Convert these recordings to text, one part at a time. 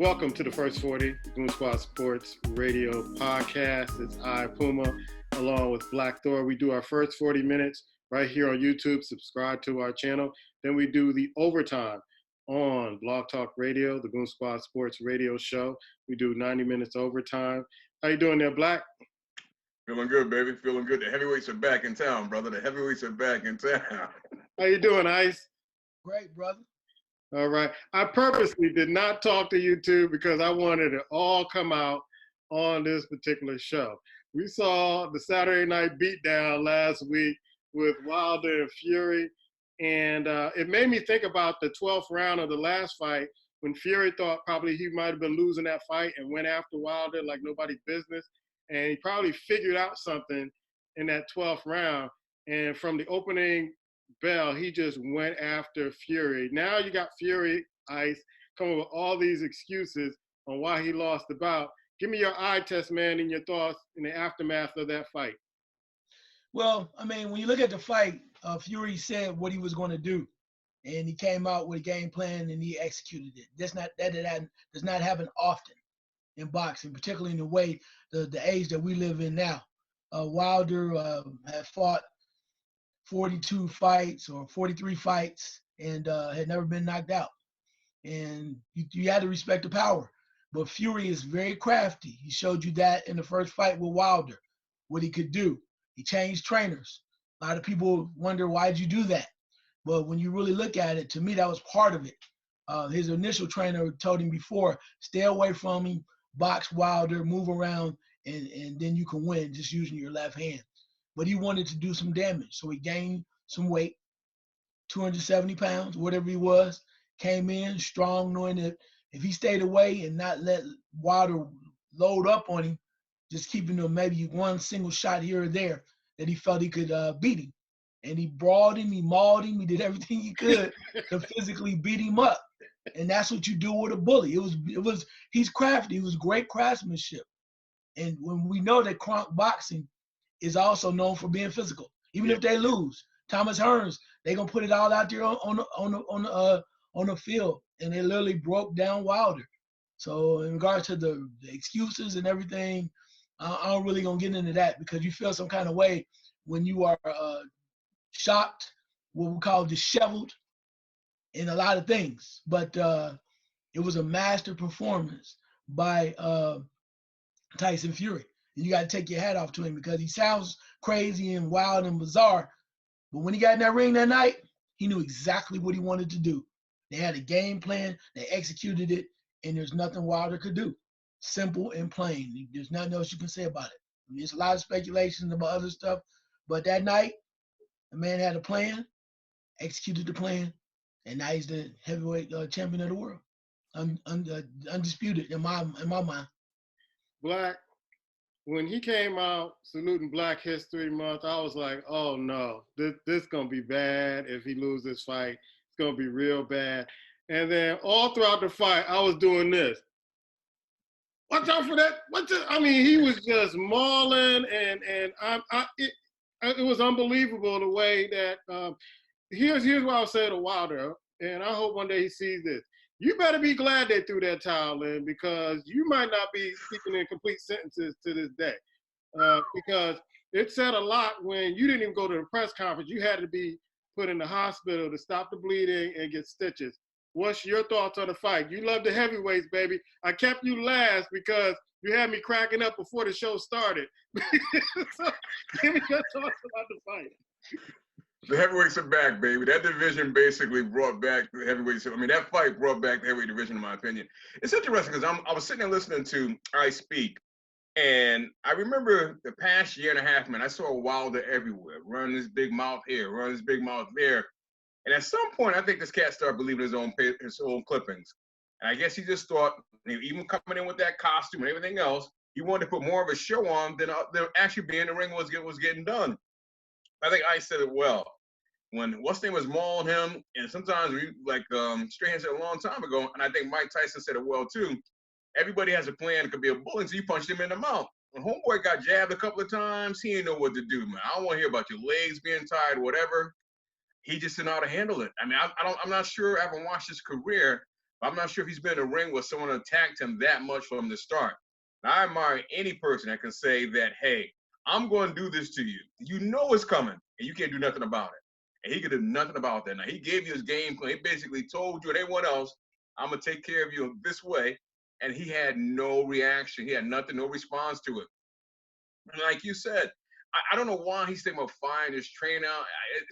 Welcome to the First 40, the Goon Squad Sports Radio Podcast. It's I, Puma, along with Black Thor. We do our first 40 minutes right here on YouTube. Subscribe to our channel. Then we do the overtime on Blog Talk Radio, the Goon Squad Sports Radio Show. We do 90 minutes overtime. How you doing there, Black? Feeling good, baby. Feeling good. The heavyweights are back in town, brother. The heavyweights are back in town. How you doing, Ice? Great, brother. All right. I purposely did not talk to you two because I wanted it all come out on this particular show. We saw the Saturday night beatdown last week with Wilder and Fury, and it made me think about the 12th round of the last fight when Fury thought probably he might have been losing that fight and went after Wilder like nobody's business, and he probably figured out something in that 12th round, and from the opening bell, he just went after Fury. Now you got Fury, Ice, coming with all these excuses on why he lost the bout. Give me your eye test, man, and your thoughts in the aftermath of that fight. Well, I mean, when you look at the fight, Fury said what he was going to do, and he came out with a game plan and he executed it. That does not happen often in boxing, particularly in the way the age that we live in now. Wilder had fought 42 fights or 43 fights and had never been knocked out. And you had to respect the power. But Fury is very crafty. He showed you that in the first fight with Wilder, what he could do. He changed trainers. A lot of people wonder, why'd you do that? But when you really look at it, to me, that was part of it. His initial trainer told him before, stay away from him, box Wilder, move around, and then you can win just using your left hand. But he wanted to do some damage. So he gained some weight, 270 pounds, whatever he was, came in strong, knowing that if he stayed away and not let Wilder load up on him, just keeping him maybe one single shot here or there, that he felt he could beat him. And he brawled him, he mauled him, he did everything he could to physically beat him up. And that's what you do with a bully. He's crafty. It was great craftsmanship. And when we know that boxing is also known for being physical. Even if they lose, Thomas Hearns, they're gonna put it all out there on the field, and they literally broke down Wilder. So in regards to the excuses and everything, I'm really gonna get into that because you feel some kind of way when you are shocked, what we call disheveled, in a lot of things. But it was a master performance by Tyson Fury. And you got to take your hat off to him because he sounds crazy and wild and bizarre. But when he got in that ring that night, he knew exactly what he wanted to do. They had a game plan. They executed it. And there's nothing Wilder could do. Simple and plain. There's nothing else you can say about it. I mean, there's a lot of speculations about other stuff. But that night, the man had a plan, executed the plan, and now he's the heavyweight champion of the world. Undisputed in my mind. Black, when he came out saluting Black History Month, I was like, oh no, this gonna be bad if he loses this fight. It's gonna be real bad. And then all throughout the fight, I was doing this. Watch out for that. I mean, he was just mauling, and it was unbelievable the way that here's what I'll say to Wilder, and I hope one day he sees this. You better be glad they threw that towel in because you might not be speaking in complete sentences to this day. Because it said a lot when you didn't even go to the press conference. You had to be put in the hospital to stop the bleeding and get stitches. What's your thoughts on the fight? You love the heavyweights, baby. I kept you last because you had me cracking up before the show started. So give me your thoughts about the fight. The heavyweights are back, baby. That division basically brought back the heavyweights. I mean, that fight brought back the heavyweight division, in my opinion. It's interesting because I was sitting there listening to I Speak, and I remember the past year and a half, man, I saw Wilder everywhere, running his big mouth here, running his big mouth there. And at some point, I think this cat started believing his own clippings. And I guess he just thought, even coming in with that costume and everything else, he wanted to put more of a show on than actually being in the ring was getting done. I think I said it well. When what's name was mauling him, and sometimes Strahan said a long time ago, and I think Mike Tyson said it well too. Everybody has a plan. It could be a bully, so you punched him in the mouth. When homeboy got jabbed a couple of times, he didn't know what to do, man. I don't want to hear about your legs being tied, whatever. He just didn't know how to handle it. I mean, I'm not sure I haven't watched his career, I'm not sure if he's been in a ring where someone attacked him that much from the start. Now, I admire any person that can say that, hey, I'm going to do this to you. You know it's coming, and you can't do nothing about it. And he could do nothing about that. Now, he gave you his game plan. He basically told you and everyone else, I'm going to take care of you this way. And he had no reaction. He had nothing, no response to it. And like you said, I don't know why he's thinking about firing his trainer.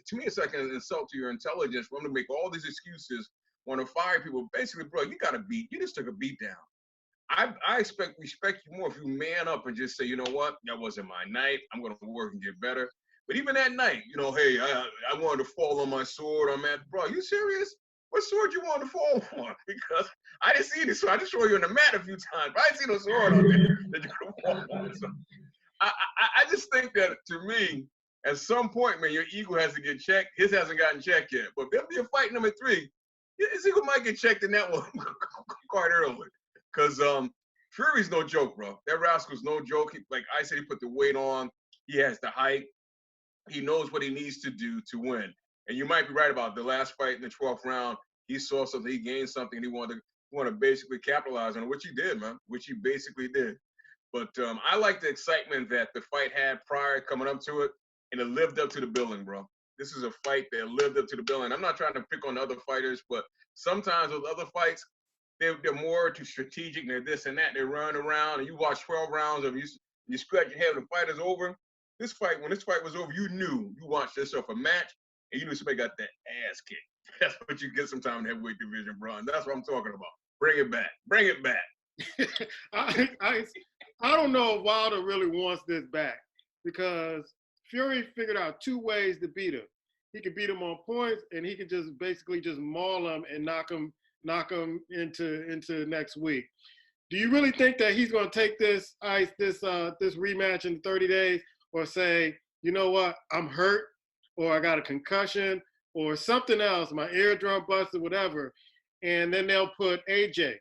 To me, it's like an insult to your intelligence for him to make all these excuses, want to fire people. Basically, bro, you just took a beat down. I respect you more if you man up and just say, you know what, that wasn't my night. I'm going to work and get better. But even that night, you know, hey, I wanted to fall on my sword. I'm mad. Bro, you serious? What sword you want to fall on? Because I didn't see this. So I just saw you on the mat a few times. But I didn't see no sword on there that you could fall on. So I just think that, to me, at some point, man, your ego has to get checked. His hasn't gotten checked yet. But if there'll be a fight number 3, his ego might get checked in that one quite early. Because Fury's no joke, bro. That rascal's no joke. Like I said, he put the weight on. He has the height. He knows what he needs to do to win. And you might be right about the last fight in the 12th round. He saw something. He gained something. And he wanted to basically capitalize on it, which he did, man. Which he basically did. But I like the excitement that the fight had prior coming up to it, and it lived up to the billing, bro. This is a fight that lived up to the billing. I'm not trying to pick on the other fighters, but sometimes with other fights, they're more too strategic. They're this and that. They run around, and you watch 12 rounds of you scratch your head when the fight is over. When this fight was over, you knew you watched yourself a match, and you knew somebody got that ass kicked. That's what you get sometimes in the heavyweight division, bro. And that's what I'm talking about. Bring it back. Bring it back. I don't know if Wilder really wants this back, because Fury figured out 2 ways to beat him. He could beat him on points, and he could just basically just maul him and knock him into next week. Do you really think that he's going to take this rematch in 30 days, or say, you know what, I'm hurt, or I got a concussion, or something else, my eardrum busted, whatever, and then they'll put AJ,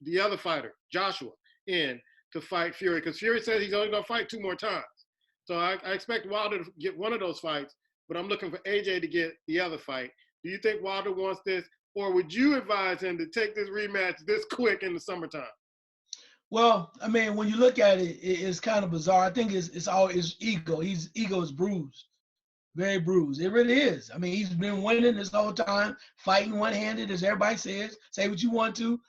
the other fighter, Joshua, in to fight Fury, because Fury says he's only going to fight 2 more times. So I expect Wilder to get one of those fights, but I'm looking for AJ to get the other fight. Do you think Wilder wants this, or would you advise him to take this rematch this quick in the summertime? Well, I mean, when you look at it, it's kind of bizarre. I think it's all his ego. His ego is bruised, very bruised. It really is. I mean, he's been winning this whole time, fighting one-handed, as everybody says. Say what you want to.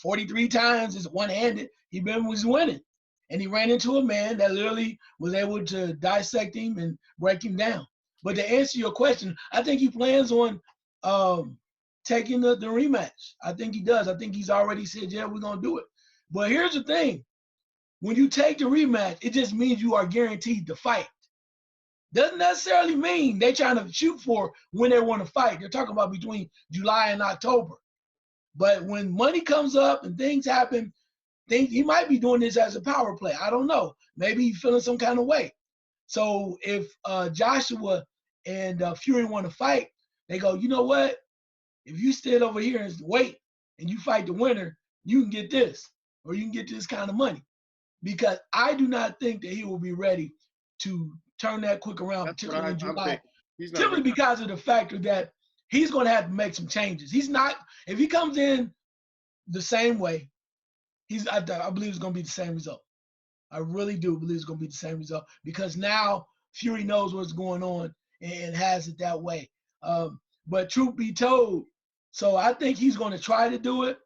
43 times is one-handed. He was winning. And he ran into a man that literally was able to dissect him and break him down. But to answer your question, I think he plans on taking the rematch. I think he does. I think he's already said, yeah, we're going to do it. But here's the thing. When you take the rematch, it just means you are guaranteed to fight. Doesn't necessarily mean they're trying to shoot for when they want to fight. They're talking about between July and October. But when money comes up and things happen, he might be doing this as a power play. I don't know. Maybe he's feeling some kind of way. So if Joshua and Fury want to fight, they go, you know what? If you stand over here and wait and you fight the winner, you can get this, or you can get this kind of money. Because I do not think that he will be ready to turn that quick around, particularly in July. Simply because of the factor that he's going to have to make some changes. He's not, if he comes in the same way, I believe it's going to be the same result. I really do believe it's going to be the same result, because now Fury knows what's going on and has it that way. But truth be told, so I think he's going to try to do it,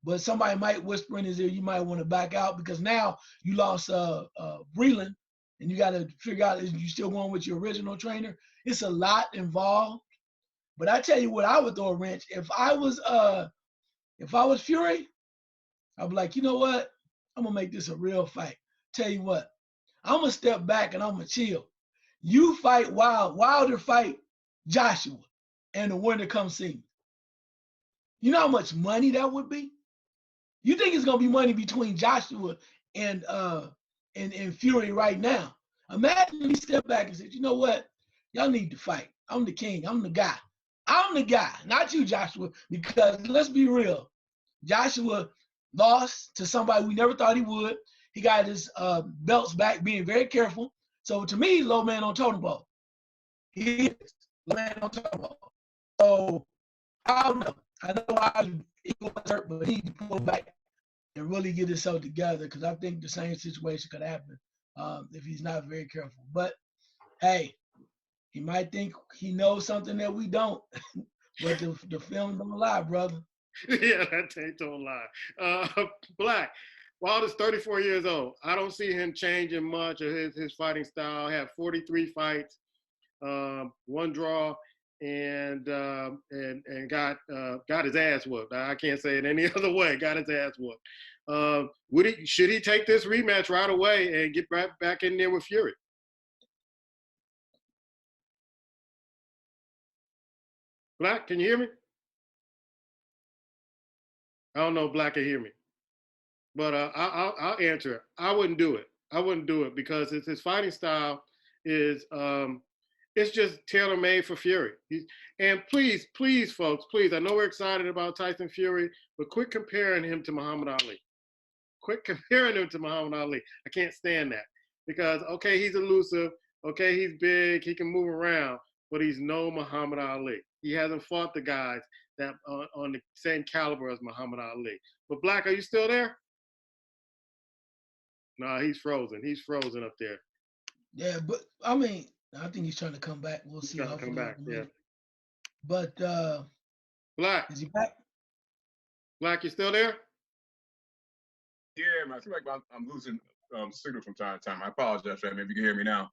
but somebody might whisper in his ear, you might want to back out, because now you lost Breland, and you got to figure out, is you still going with your original trainer? It's a lot involved. But I tell you what, I would throw a wrench. If I was Fury, I'd be like, you know what? I'm going to make this a real fight. Tell you what, I'm going to step back and I'm going to chill. You fight Wilder fight Joshua, and the winner comes see me. You know how much money that would be? You think it's going to be money between Joshua and Fury right now? Imagine if he stepped back and said, you know what? Y'all need to fight. I'm the king. I'm the guy. I'm the guy, not you, Joshua, because let's be real. Joshua lost to somebody we never thought he would. He got his belts back, being very careful. So to me, he's low man on totem pole. He is low man on totem pole. So I don't know. I know he was hurt, but he need to pull back and really get himself together because I think the same situation could happen if he's not very careful. But hey, he might think he knows something that we don't. But the film don't lie, brother. Yeah, that tape don't lie. Black, Wilder's 34 years old. I don't see him changing much of his fighting style. Had 43 fights, one draw, and got his ass whooped. I can't say it any other way. Got his ass whooped. Should he take this rematch right away and get right back in there with Fury? Black, can you hear me? I don't know if Black can hear me, but I'll answer it. I wouldn't do it. I wouldn't do it because his fighting style is it's just tailor made for Fury. And please, folks, please. I know we're excited about Tyson Fury, but quit comparing him to Muhammad Ali. Quit comparing him to Muhammad Ali. I can't stand that because okay, he's elusive. Okay, he's big. He can move around, but he's no Muhammad Ali. He hasn't fought the guys that on the same caliber as Muhammad Ali. But Black, are you still there? No, he's frozen. He's frozen up there. Yeah, but I mean, I think he's trying to come back. We'll see. He's trying to come back. Yeah. But Black, is he back? Black, you still there? Yeah, man. I feel like I'm losing signal from time to time. I apologize for that. Maybe you can hear me now.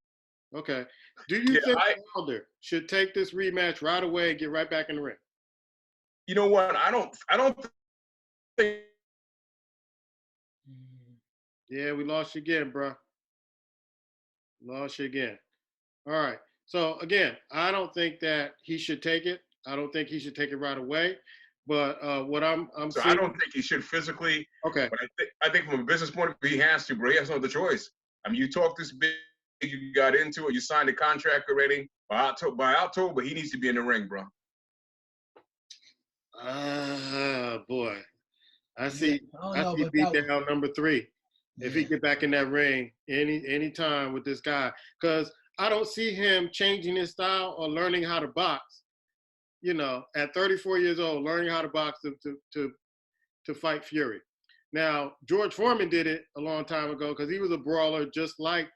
Okay. Do you think Wilder should take this rematch right away and get right back in the ring? You know what? I don't think. Yeah, we lost you again, bro. Lost you again. All right. So again, I don't think that he should take it. I don't think he should take it right away. But what I'm so seeing, I don't think he should physically. Okay. But I think from a business point of view, he has to, bro. He has no other choice. I mean, you talk this big, you got into it, you signed a contract already. By October, he needs to be in the ring, bro. Boy. I see beat down number 3. If he get back in that ring any time with this guy. Because I don't see him changing his style or learning how to box. You know, at 34 years old, learning how to box to fight Fury. Now, George Foreman did it a long time ago because he was a brawler just like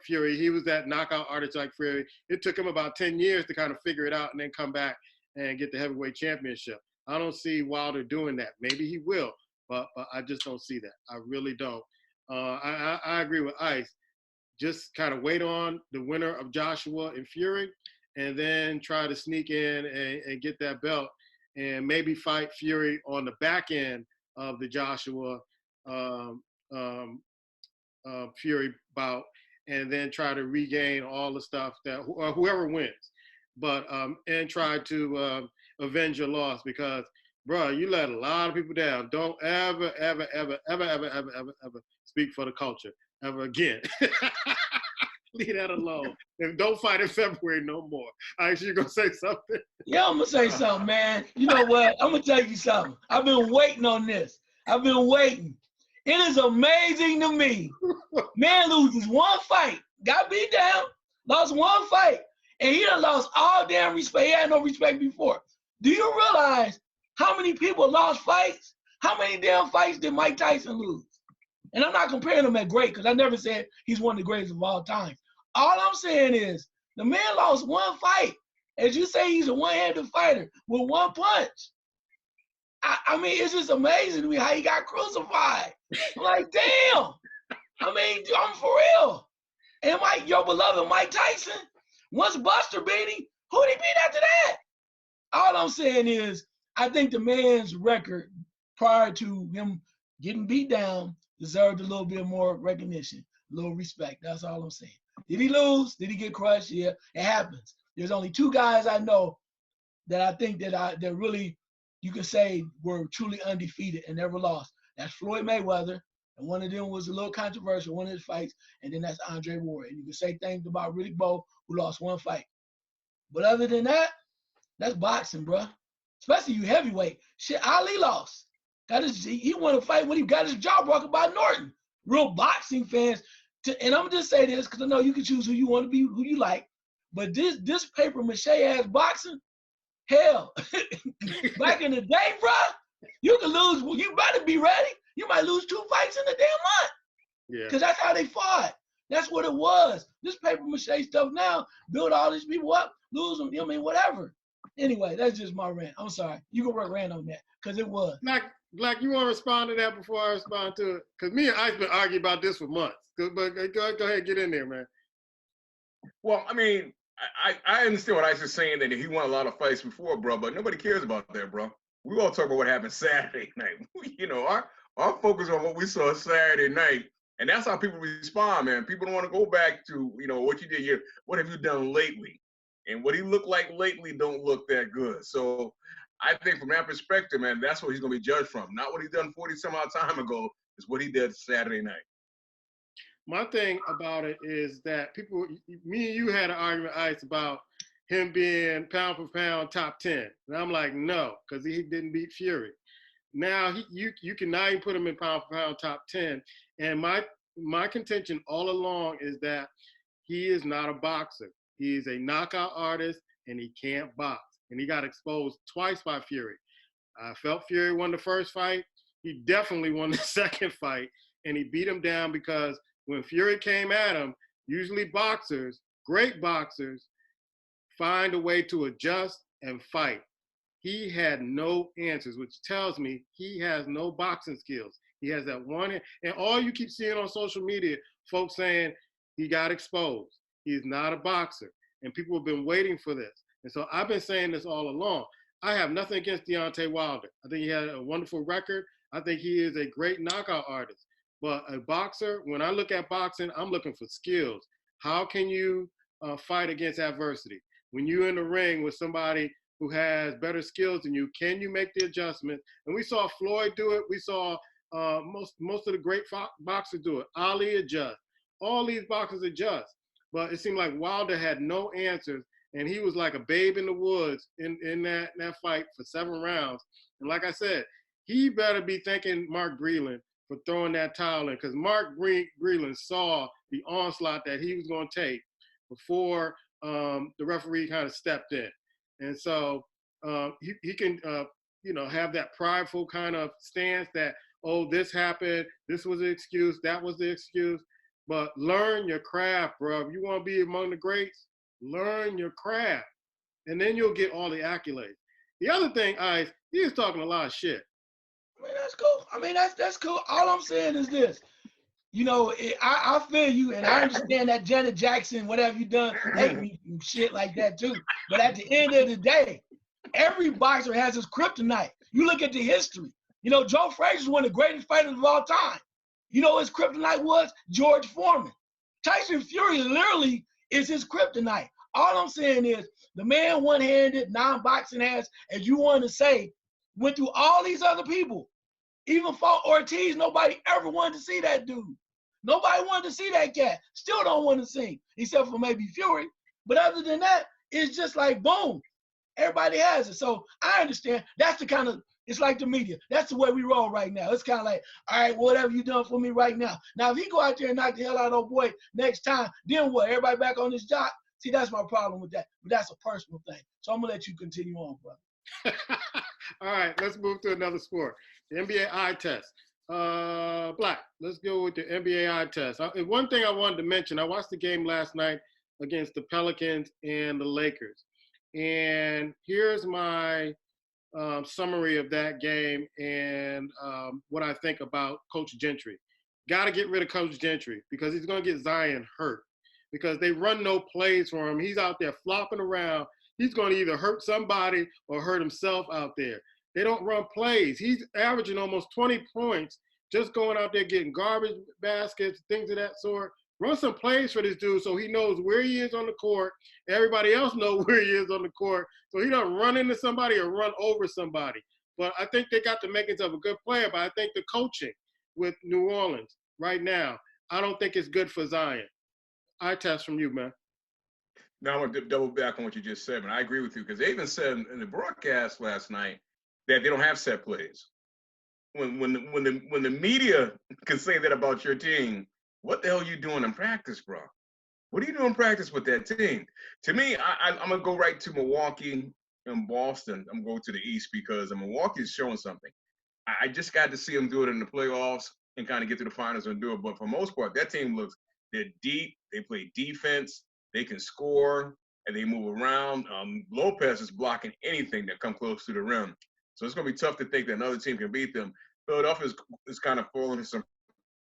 Fury. He was that knockout artist like Fury. It took him about 10 years to kind of figure it out and then come back and get the heavyweight championship. I don't see Wilder doing that. Maybe he will, but I just don't see that. I really don't. I agree with Ice. Just kind of wait on the winner of Joshua and Fury and then try to sneak in and get that belt and maybe fight Fury on the back end of the Joshua Fury bout and then try to regain all the stuff that whoever wins. But and try to avenge your loss because, bro, you let a lot of people down. Don't ever speak for the culture ever again. Leave that alone. And don't fight in February no more. All right, you gonna say something? Yeah, I'm gonna say something, man. You know what? I'm gonna tell you something. I've been waiting on this. I've been waiting. It is amazing to me. Man loses one fight, got beat down, lost one fight, and he done lost all damn respect. He had no respect before. Do you realize how many people lost fights? How many damn fights did Mike Tyson lose? And I'm not comparing him at great because I never said he's one of the greatest of all time. All I'm saying is the man lost one fight. As you say, he's a one-handed fighter with one punch. I mean, it's just amazing to me how he got crucified. I'm like, damn. I mean, I'm for real. And your beloved Mike Tyson, once Buster beat him, who did he beat after that? All I'm saying is, I think the man's record prior to him getting beat down deserved a little bit more recognition, a little respect. That's all I'm saying. Did he lose? Did he get crushed? Yeah, it happens. There's only 2 guys I know that I think that really, you can say, were truly undefeated and never lost. That's Floyd Mayweather, and one of them was a little controversial, one of his fights, and then that's Andre Ward. And you can say things about Riddick Bowe, who lost one fight. But other than that, that's boxing, bro. Especially you heavyweight. Shit, Ali lost. He won a fight when he got his jaw broken by Norton. Real boxing fans. And I'm gonna just say this because I know you can choose who you want to be, who you like. But this paper mache ass boxing, Hell, back in the day, bro, you could lose. Well, you better be ready. You might lose 2 fights in a damn month. Yeah. Because that's how they fought. That's what it was. This paper mache stuff now, build all these people up, lose them, whatever. Anyway, that's just my rant. I'm sorry. You can rant on that, because it was. Black, you want to respond to that before I respond to it? Because me and Ice been arguing about this for months. But go ahead, get in there, man. Well, I mean, I understand what Ice is saying, that he won a lot of fights before, bro, but nobody cares about that, bro. We all talk about what happened Saturday night. Our focus on what we saw Saturday night, and that's how people respond, man. People don't want to go back to, what you did here. What have you done lately? And what he looked like lately don't look that good. So I think from that perspective, man, that's what he's going to be judged from. Not what he done 40 some odd time ago, is what he did Saturday night. My thing about it is that me and you had an argument, Ice, about him being pound for pound top 10. And I'm like, no, because he didn't beat Fury. Now you can now even put him in pound for pound top 10. And my contention all along is that he is not a boxer. He is a knockout artist, and he can't box. And he got exposed twice by Fury. I felt Fury won the first fight. He definitely won the second fight, and he beat him down because when Fury came at him, usually boxers, great boxers, find a way to adjust and fight. He had no answers, which tells me he has no boxing skills. He has that one, and all you keep seeing on social media, folks saying he got exposed. He's not a boxer, and people have been waiting for this. And so I've been saying this all along. I have nothing against Deontay Wilder. I think he had a wonderful record. I think he is a great knockout artist. But a boxer, when I look at boxing, I'm looking for skills. How can you fight against adversity? When you're in the ring with somebody who has better skills than you, can you make the adjustment? And we saw Floyd do it. We saw most of the great boxers do it. Ali adjust. All these boxers adjust. But it seemed like Wilder had no answers, and he was like a babe in the woods in that fight for 7 rounds. And like I said, he better be thanking Mark Breland for throwing that towel in, because Mark Breland saw the onslaught that he was going to take before the referee kind of stepped in. And so he can, have that prideful kind of stance that, oh, this happened, this was the excuse, that was the excuse. But learn your craft, bro. If you want to be among the greats, learn your craft. And then you'll get all the accolades. The other thing, Ice, he is talking a lot of shit. I mean, that's cool. I mean, that's cool. All I'm saying is this. I feel you, and I understand that Janet Jackson, whatever you done, hate me and shit like that too. But at the end of the day, every boxer has his kryptonite. You look at the history. Joe Frazier is one of the greatest fighters of all time. His kryptonite was George Foreman. Tyson Fury literally is his kryptonite. All I'm saying is the man one-handed, non-boxing ass, as you want to say, went through all these other people. Even fought Ortiz, nobody ever wanted to see that dude. Nobody wanted to see that cat. Still don't want to see, except for maybe Fury. But other than that, it's just like, boom. Everybody has it. So I understand. That's the kind of, it's like the media. That's the way we roll right now. It's kind of like, all right, whatever you done for me right now. Now, if he go out there and knock the hell out of old boy next time, then what? Everybody back on his job? See, that's my problem with that. But that's a personal thing. So I'm going to let you continue on, brother. All right, let's move to another sport. The NBA eye test. Black, let's go with the NBA eye test. One thing I wanted to mention, I watched the game last night against the Pelicans and the Lakers. And here's my summary of that game and what I think about Coach Gentry. Got to get rid of Coach Gentry because he's going to get Zion hurt because they run no plays for him. He's out there flopping around. He's going to either hurt somebody or hurt himself out there. They don't run plays. He's averaging almost 20 points just going out there getting garbage baskets, things of that sort. Run some plays for this dude so he knows where he is on the court. Everybody else knows where he is on the court. So he doesn't run into somebody or run over somebody. But I think they got the makings of a good player. But I think the coaching with New Orleans right now, I don't think it's good for Zion. Eye test from you, man. Now I'm going to double back on what you just said, and I agree with you because they even said in the broadcast last night that they don't have set plays. When the media can say that about your team, what the hell are you doing in practice, bro? What are you doing in practice with that team? To me, I'm going to go right to Milwaukee in Boston, I'm going to the East because Milwaukee's showing something. I just got to see them do it in the playoffs and kind of get to the finals and do it. But for the most part, that team they're deep. They play defense. They can score and they move around. Lopez is blocking anything that come close to the rim. So it's going to be tough to think that another team can beat them. Philadelphia is kind of falling into some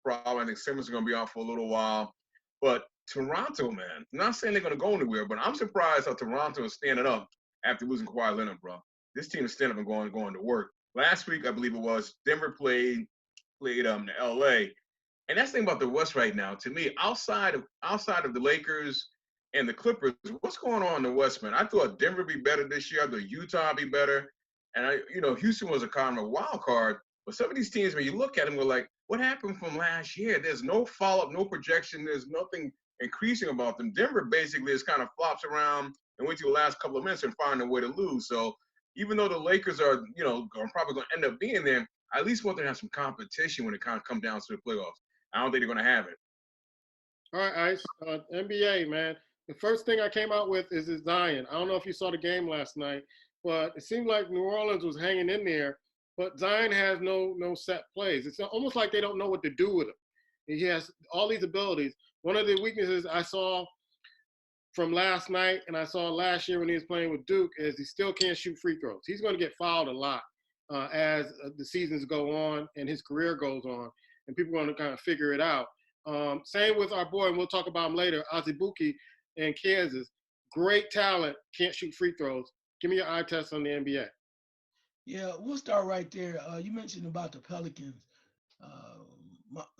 problem. I think Simmons is going to be out for a little while. But Toronto, man, I'm not saying they're going to go anywhere, but I'm surprised how Toronto is standing up after losing Kawhi Leonard, bro. This team is standing up and going to work. Last week, I believe it was, Denver played the LA. And that's the thing about the West right now. To me, outside of the Lakers and the Clippers, what's going on in the West, man? I thought Denver be better this year. I thought Utah be better. And Houston was a kind of a wild card. But some of these teams, when you look at them, we're like, what happened from last year? There's no follow-up, no projection. There's nothing increasing about them. Denver basically just kind of flops around and wait till the last couple of minutes and find a way to lose. So even though the Lakers are probably going to end up being there, I at least want them to have some competition when it kind of comes down to the playoffs. I don't think they're going to have it. All right, Ice. NBA, man. The first thing I came out with is Zion. I don't know if you saw the game last night, but it seemed like New Orleans was hanging in there. But Zion has no set plays. It's almost like they don't know what to do with him. He has all these abilities. One of the weaknesses I saw from last night and I saw last year when he was playing with Duke is he still can't shoot free throws. He's going to get fouled a lot as the seasons go on and his career goes on, and people are going to kind of figure it out. Same with our boy, and we'll talk about him later, Azubuike in Kansas. Great talent, can't shoot free throws. Give me your eye test on the NBA. Yeah, we'll start right there. You mentioned about the Pelicans.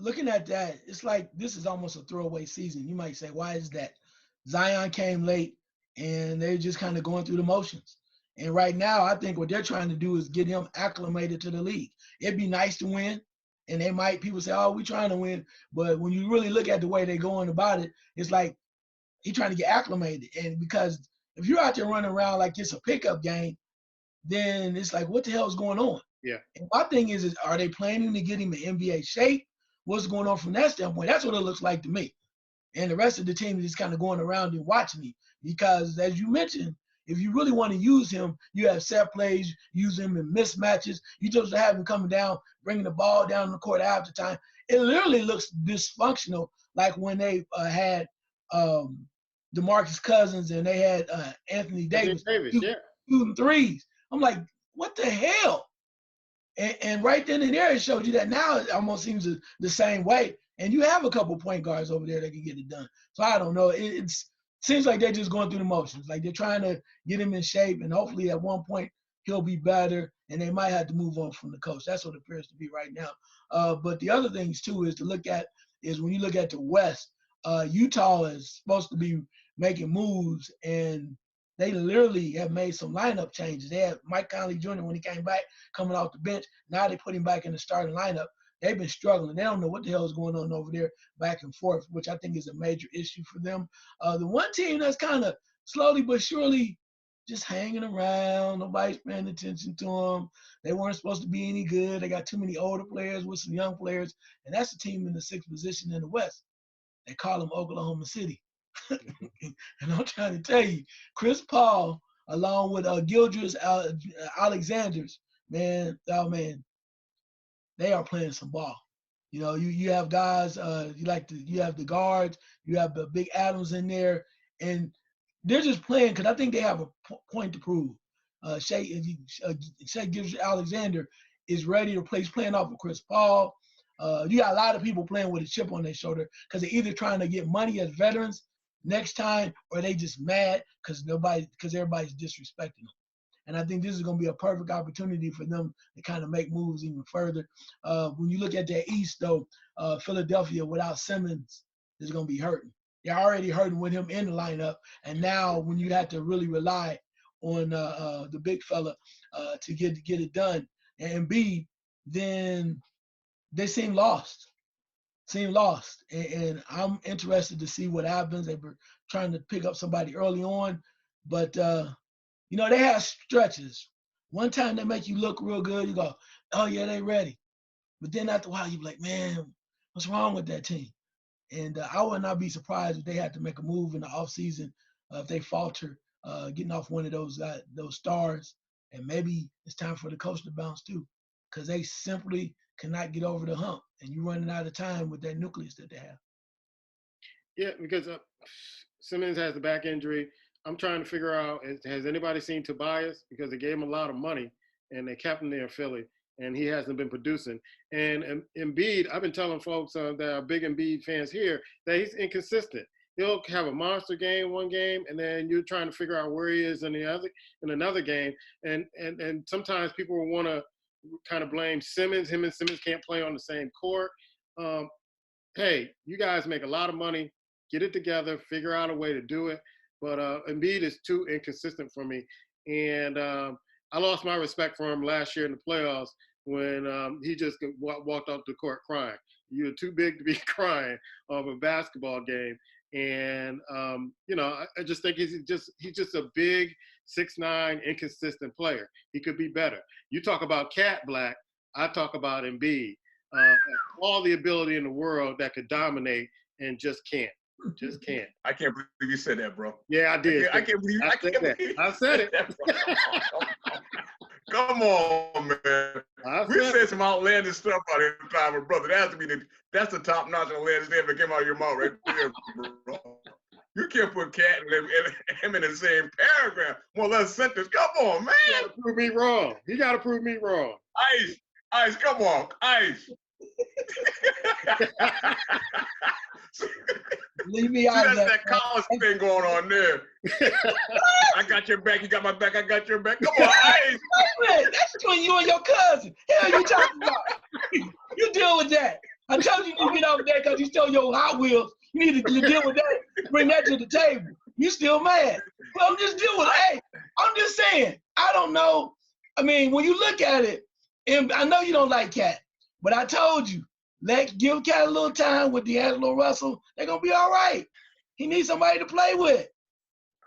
Looking at that, it's like this is almost a throwaway season. You might say, why is that? Zion came late, and they're just kind of going through the motions. And right now, I think what they're trying to do is get him acclimated to the league. It'd be nice to win, and people say, oh, we're trying to win. But when you really look at the way they're going about it, it's like he's trying to get acclimated. And because if you're out there running around like it's a pickup game, then it's like, what the hell is going on? Yeah. And my thing is are they planning to get him in NBA shape? What's going on from that standpoint? That's what it looks like to me. And the rest of the team is just kind of going around and watching him. Because as you mentioned, if you really want to use him, you have set plays, use him in mismatches. You just have him coming down, bringing the ball down the court after time. It literally looks dysfunctional, like when they had DeMarcus Cousins and they had Anthony Davis shooting threes. I'm like, what the hell? And right then and there, it showed you that now it almost seems the same way. And you have a couple point guards over there that can get it done. So I don't know. It seems like they're just going through the motions. Like they're trying to get him in shape, and hopefully at one point he'll be better, and they might have to move on from the coach. That's what it appears to be right now. But the other things, too, is when you look at the West, Utah is supposed to be making moves, and they literally have made some lineup changes. They had Mike Conley Jr. when he came back, coming off the bench. Now they put him back in the starting lineup. They've been struggling. They don't know what the hell is going on over there back and forth, which I think is a major issue for them. The one team that's kind of slowly but surely just hanging around. Nobody's paying attention to them. They weren't supposed to be any good. They got too many older players with some young players, and that's the team in the 6th position in the West. They call them Oklahoma City. And I'm trying to tell you, Chris Paul, along with Gildress Alexanders, man, they are playing some ball. You know, you have guys, you have the guards, you have the big Adams in there, and they're just playing because I think they have a point to prove. Shea Gildress-Alexander is ready to play. He's playing off of Chris Paul. You got a lot of people playing with a chip on their shoulder because they're either trying to get money as veterans next time, or they just mad because everybody's disrespecting them. And I think this is going to be a perfect opportunity for them to kind of make moves even further. When you look at the East, though, Philadelphia without Simmons is going to be hurting. They're already hurting with him in the lineup, and now when you have to really rely on the big fella to get it done, and Embiid, then they seem lost. And I'm interested to see what happens. They were trying to pick up somebody early on, but they have stretches. One time they make you look real good. You go, oh yeah, they ready. But then after a while, you be like, man, what's wrong with that team? And I would not be surprised if they had to make a move in the offseason if they falter getting off one of those stars, and maybe it's time for the coach to bounce too, because they simply cannot get over the hump, and you're running out of time with that nucleus that they have. Yeah, because Simmons has the back injury. I'm trying to figure out, has anybody seen Tobias? Because they gave him a lot of money and they kept him there in Philly, and he hasn't been producing. And Embiid, I've been telling folks that are big Embiid fans here that he's inconsistent. He'll have a monster game one game, and then you're trying to figure out where he is in another game. And sometimes people will want to kind of blame Simmons. Him and Simmons can't play on the same court. Hey, you guys make a lot of money. Get it together, figure out a way to do it. But Embiid is too inconsistent for me. And I lost my respect for him last year in the playoffs when he just walked off the court crying. You're too big to be crying of a basketball game. And, I just think he's just a big 6'9", inconsistent player. He could be better. You talk about Cat Black, I talk about Embiid. All the ability in the world that could dominate and just can't. Just can't. I can't believe you said that, bro. Yeah, I did. I can't believe I said it. Come on, man. We said some outlandish stuff out here, time, brother. That's the top notch outlandish thing that came out of your mouth right there, bro. You can't put Cat and him in the same paragraph, more or less sentence. Come on, man. You gotta prove me wrong. You gotta prove me wrong. Ice, come on, Ice. Leave me out of that. That's that college thing going on there. I got your back, you got my back, I got your back. Come on, Ice. That's between you and your cousin. Hell you talking about? You deal with that. I told you to get over there because you stole your Hot Wheels. You need to deal with that. Bring that to the table. You still mad. Well, I'm just dealing with it. Hey, I'm just saying, I don't know. I mean, when you look at it, and I know you don't like Cat, but I told you, give Cat a little time with D'Angelo Russell. They're going to be all right. He needs somebody to play with.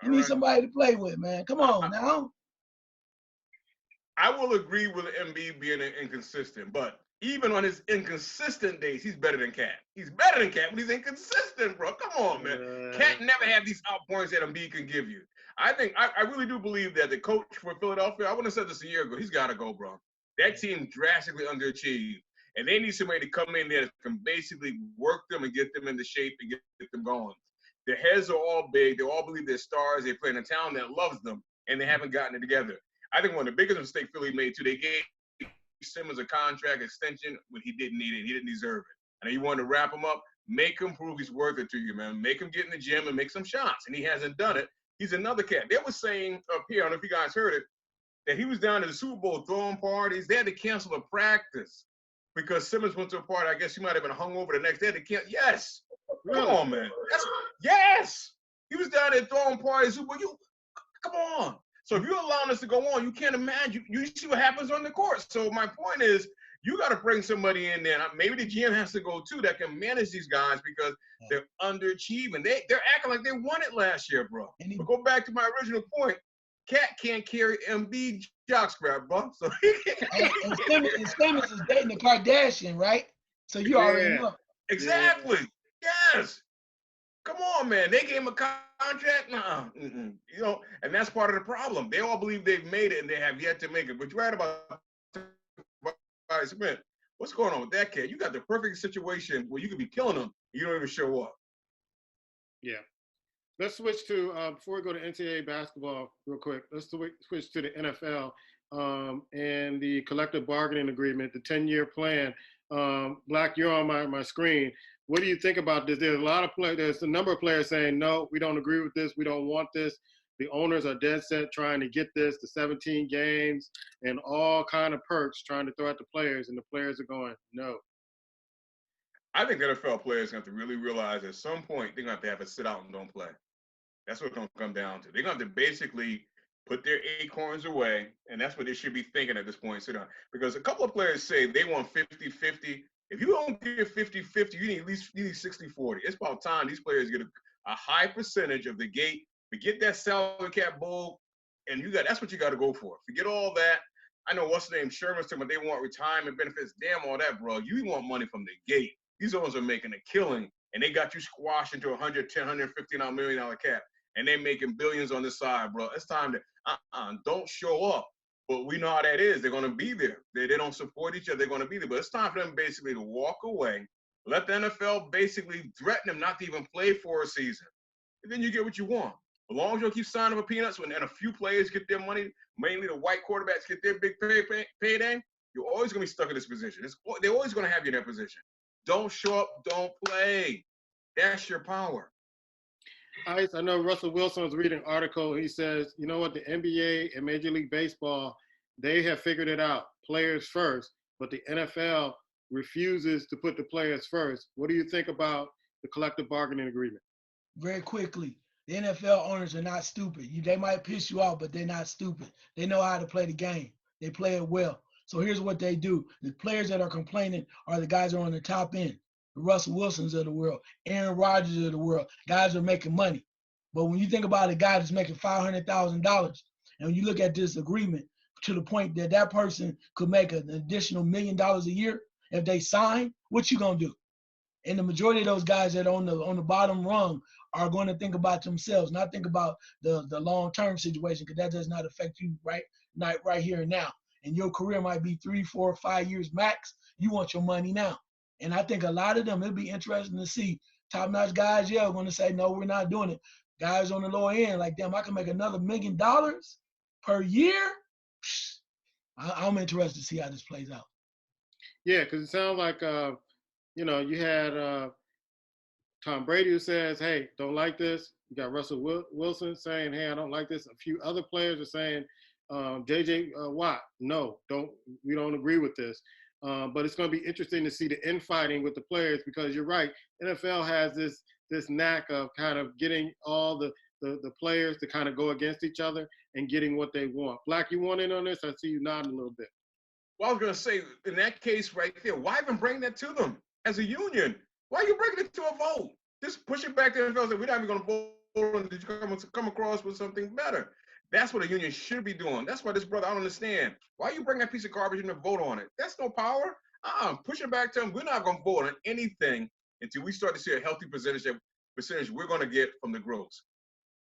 He needs somebody to play with, man. Come on now. I will agree with Embiid being inconsistent, but even on his inconsistent days, he's better than Cat. He's better than Cat, but he's inconsistent, bro. Come on, man. Cat never had these outpoints that Embiid can give you. I really do believe that the coach for Philadelphia, I wouldn't have said this a year ago, he's got to go, bro. That team drastically underachieved. And they need somebody to come in there that can basically work them and get them into shape and get them going. Their heads are all big. They all believe they're stars. They play in a town that loves them, and they haven't gotten it together. I think one of the biggest mistakes Philly made, too, they gave Simmons a contract extension when he didn't need it. He didn't deserve it. And you wanted to wrap him up, make him prove he's worth it to you, man. Make him get in the gym and make some shots. And he hasn't done it. He's another cat. They were saying up here, I don't know if you guys heard it, that he was down at the Super Bowl throwing parties. They had to cancel a practice because Simmons went to a party. I guess he might have been hungover the next day. Yes. Come on, man. Yes. He was down there throwing parties. Come on. So if you're allowing this to go on, you can't imagine. You see what happens on the court. So my point is, you got to bring somebody in there. Maybe the GM has to go, too, that can manage these guys because they're underachieving. They're acting like they won it last year, bro. But go back to my original point. Cat can't carry Embiid jockstrap, bro. So and Simmons is dating a Kardashian, right? So you already know. Exactly. Yeah. Yes. Come on, man. They gave him a contract? Nah. And that's part of the problem. They all believe they've made it and they have yet to make it. But you're right about Smith. What's going on with that kid? You got the perfect situation where you could be killing him. You don't even show up. Yeah. Let's switch to, before we go to NCAA basketball real quick, let's switch to the NFL and the collective bargaining agreement, the 10-year plan. Black, you're on my screen. What do you think about this? There's a number of players saying, no, we don't agree with this. We don't want this. The owners are dead set trying to get this to 17 games and all kind of perks trying to throw at the players, and the players are going, no. I think NFL players have to really realize at some point they're going to have to sit out and don't play. That's what it's going to come down to. They're going to have to basically put their acorns away, and that's what they should be thinking at this point, sit down. Because a couple of players say they want 50-50. If you don't get 50-50, you need at least 60-40. It's about time these players get a high percentage of the gate, but get that salary cap bowl, and that's what you got to go for. Forget all that. I know what's the name, Sherman's talking about they want retirement benefits. Damn all that, bro. You want money from the gate. These owners are making a killing, and they got you squashed into $110, $150 million cap. and they're making billions on the side, bro. It's time to don't show up. But we know how that is. They're going to be there. They don't support each other. They're going to be there. But it's time for them basically to walk away. Let the NFL basically threaten them not to even play for a season. And then you get what you want. As long as you keep signing for peanuts and a few players get their money, mainly the white quarterbacks get their big payday, you're always going to be stuck in this position. They're always going to have you in that position. Don't show up. Don't play. That's your power. Ice, I know Russell Wilson was reading an article. He says, you know what, the NBA and Major League Baseball, they have figured it out, players first, but the NFL refuses to put the players first. What do you think about the collective bargaining agreement? Very quickly, the NFL owners are not stupid. They might piss you off, but they're not stupid. They know how to play the game. They play it well. So here's what they do. The players that are complaining are the guys that are on the top end. The Russell Wilsons of the world, Aaron Rodgers of the world, guys are making money. But when you think about a guy that's making $500,000, and when you look at this agreement to the point that that person could make an additional $1 million a year if they sign, what you gonna do? And the majority of those guys that are on the bottom rung are going to think about themselves, not think about the long-term situation, because that does not affect you right here and now. And your career might be 3, 4, 5 years max. You want your money now. And I think a lot of them, it'll be interesting to see top-notch guys, are going to say, no, we're not doing it. Guys on the lower end, like, damn, I can make another $1 million per year. I'm interested to see how this plays out. Yeah, because it sounds like, you had Tom Brady who says, hey, don't like this. You got Russell Wilson saying, hey, I don't like this. A few other players are saying, J.J. Watt, no, we don't agree with this. But it's going to be interesting to see the infighting with the players, because you're right. NFL has this knack of kind of getting all the players to kind of go against each other and getting what they want. Black, you want in on this? I see you nodding a little bit. Well, I was going to say, in that case right there, why even bring that to them as a union? Why are you bringing it to a vote? Just push it back to the NFL and say, we're not even going to vote on it. Did you come across with something better? That's what a union should be doing. That's why this brother, I don't understand. Why you bring that piece of garbage in to vote on it? That's no power. Push it back to them. We're not going to vote on anything until we start to see a healthy percentage we're going to get from the gross.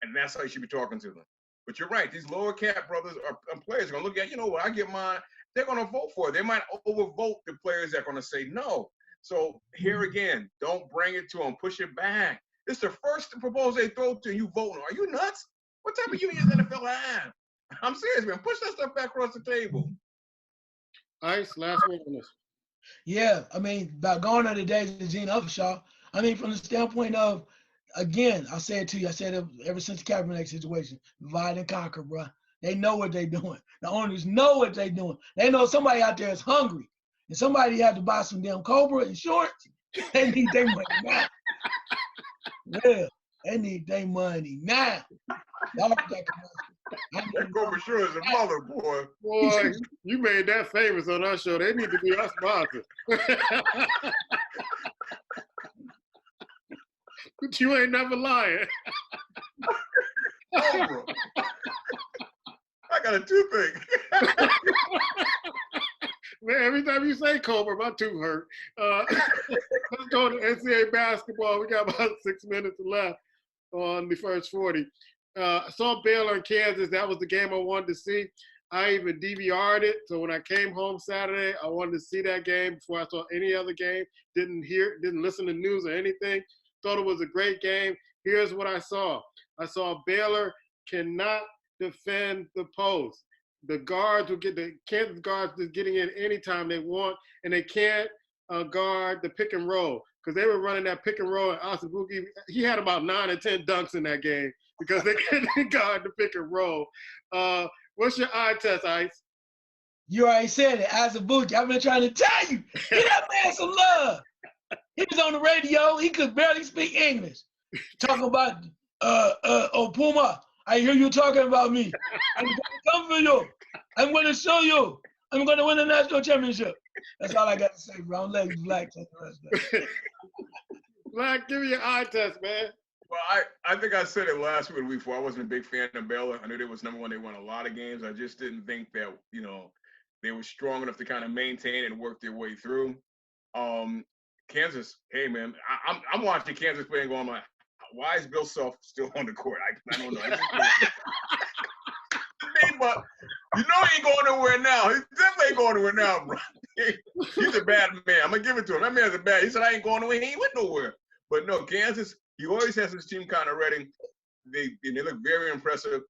And that's how you should be talking to them. But you're right. These lower cap brothers and players are going to look at, you know what, I get mine. They're going to vote for it. They might overvote the players that are going to say no. So here again, don't bring it to them. Push it back. It's the first proposal they throw to you voting. Are you nuts? What type of union does NFL have? I'm serious, man. Push that stuff back across the table. Ice, last word on this. Yeah, I mean, about gone are the days of Gene Upshaw. I mean, from the standpoint of, again, I said to you, I said it ever since the Kaepernick situation, divide and conquer, bro. They know what they're doing. The owners know what they're doing. They know somebody out there is hungry, and somebody had to buy some damn Cobra insurance. They need their money now. Yeah, they need their money now. That Cobra insurance is a mother, boy. Boy, you made that famous on our show. They need to be our sponsor. But you ain't never lying. Cobra. I got a toothache. Man, every time you say Cobra, my tooth hurt. Let's go to NCAA basketball. We got about 6 minutes left on the first 40. I saw Baylor and Kansas. That was the game I wanted to see. I even DVR'd it. So when I came home Saturday, I wanted to see that game before I saw any other game. Didn't listen to news or anything. Thought it was a great game. Here's what I saw. I saw Baylor cannot defend the post. The Kansas guards just getting in anytime they want, and they can't guard the pick and roll, because they were running that pick and roll. And Asabuki, he had about 9 or 10 dunks in that game because they couldn't guard the pick and roll. What's your eye test, Ice? You already said it, Asabuki. I've been trying to tell you. Give that man some love. He was on the radio. He could barely speak English. Talking about, Puma, I hear you talking about me. I'm going to come for you. I'm going to show you. I'm going to win the national championship. That's all I got to say, bro. I'm letting Black take the rest of it. Black, give me your eye test, man. Well, I think I said it last week before. I wasn't a big fan of Baylor. I knew they was number one. They won a lot of games. I just didn't think that, they were strong enough to kind of maintain and work their way through. Kansas, hey, man, I'm watching Kansas play and going like, why is Bill Self still on the court? I don't know. But you know he ain't going nowhere now. He definitely ain't going nowhere now, bro. He's a bad man. I'm gonna give it to him. That man's a bad. He said I ain't going nowhere. He ain't went nowhere. But no, Kansas. He always has his team kind of ready. They look very impressive.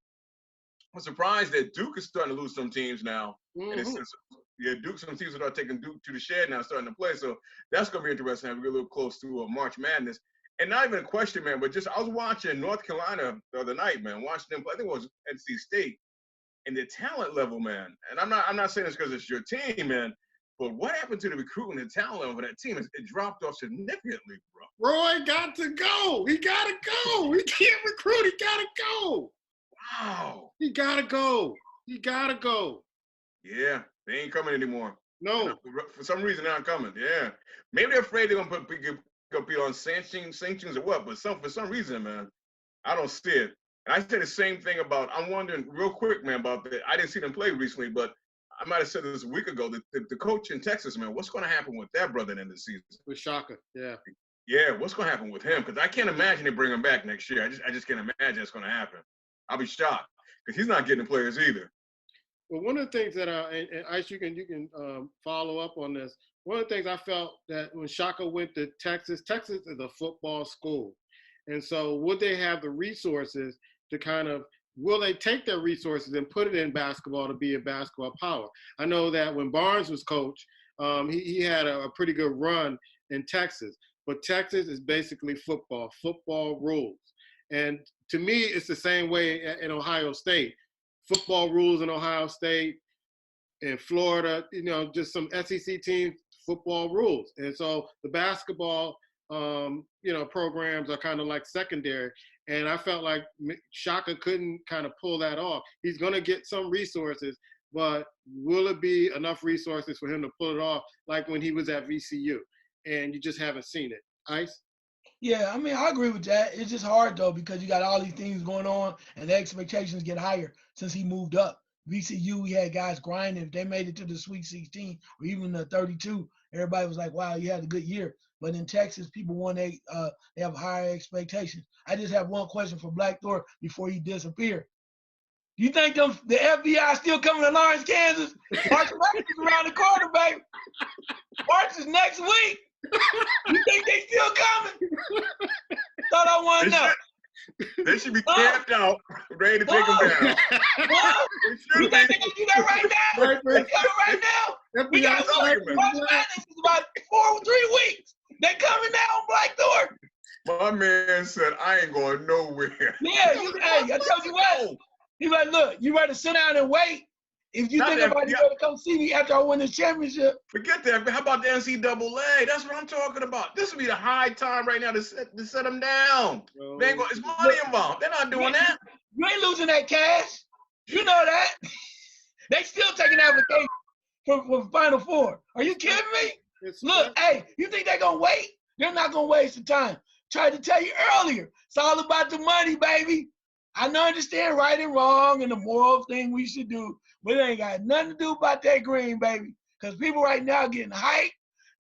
I'm surprised that Duke is starting to lose some teams now. And Duke, some teams are taking Duke to the shed now, starting to play. So that's going to be interesting. We get a little close to March Madness. And not even a question, man, but just I was watching North Carolina the other night, man, watching them play. I think it was NC State. And their talent level, man. And I'm not saying this because it's your team, man. But what happened to the recruiting and talent level of that team? It dropped off significantly, bro. Roy got to go. He got to go. He can't recruit. He got to go. Wow. He got to go. He got to go. Yeah, they ain't coming anymore. No. For some reason, they're not coming. Yeah. Maybe they're afraid they're going to be on sanctions or what, but for some reason, man, I don't see it. And I said the same thing about, I'm wondering real quick, man, about that. I didn't see them play recently, but I might have said this a week ago, the coach in Texas, man, what's going to happen with that brother in the season? With Shaka, yeah. Yeah, what's going to happen with him? Because I can't imagine they bring him back next year. I just can't imagine that's going to happen. I'll be shocked because he's not getting the players either. Well, one of the things that and Ice, you can follow up on this. One of the things I felt that when Shaka went to Texas is a football school. And so would they have the resources to kind of, will they take their resources and put it in basketball to be a basketball power? I know that when Barnes was coach, he had a pretty good run in Texas. But Texas is basically football rules. And to me, it's the same way in Ohio State. Football rules in Ohio State, in Florida, just some SEC teams, football rules. And so the basketball, programs are kind of like secondary. And I felt like Shaka couldn't kind of pull that off. He's going to get some resources, but will it be enough resources for him to pull it off like when he was at VCU? And you just haven't seen it. Ice? Yeah, I mean, I agree with that. It's just hard, though, because you got all these things going on, and the expectations get higher since he moved up. VCU, we had guys grinding. If they made it to the Sweet 16 or even the 32, everybody was like, wow, you had a good year. But in Texas, people they have higher expectations. I just have one question for Black Thor before he disappeared. Do you think the FBI still coming to Lawrence, Kansas? March Madness is around the corner, baby. March is next week. You think they still coming? Thought I wanted to know. They should be camped out, ready to take them down. You think they're going to do that right now? They're coming right now? We got March Madness is about 3 weeks. They coming now on Black Thor. My man said, I ain't going nowhere. Yeah, I tell you what. He's like, look, you rather sit down and wait. If you think about it, to come see me after I win this championship. Forget that. How about the NCAA? That's what I'm talking about. This would be the high time right now to set them down. It's money involved. They're not doing that. You ain't losing that cash. You know that. They still taking applications for Final Four. Are you kidding me? Look, hey, you think they're going to wait? They're not going to waste the time. Tried to tell you earlier. It's all about the money, baby. I understand right and wrong and the moral thing we should do, but it ain't got nothing to do about that green, baby. Because people right now getting hyped.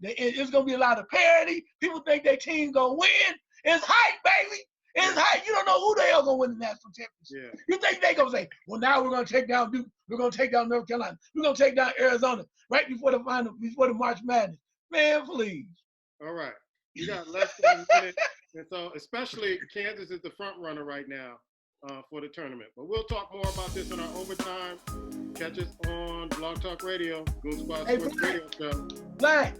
It's going to be a lot of parity. People think their team going to win. It's hype, baby. It's hype. You don't know who the hell going to win the national championship. Yeah. You think they going to say, well, now we're going to take down Duke. We're going to take down North Carolina. We're going to take down Arizona right before the March Madness. Man, please. All right. You got less than a minute. And so especially Kansas is the front runner right now for the tournament. But we'll talk more about this in our overtime. Catch us on Blog Talk Radio, Goon Squad Sports Radio Show. Black.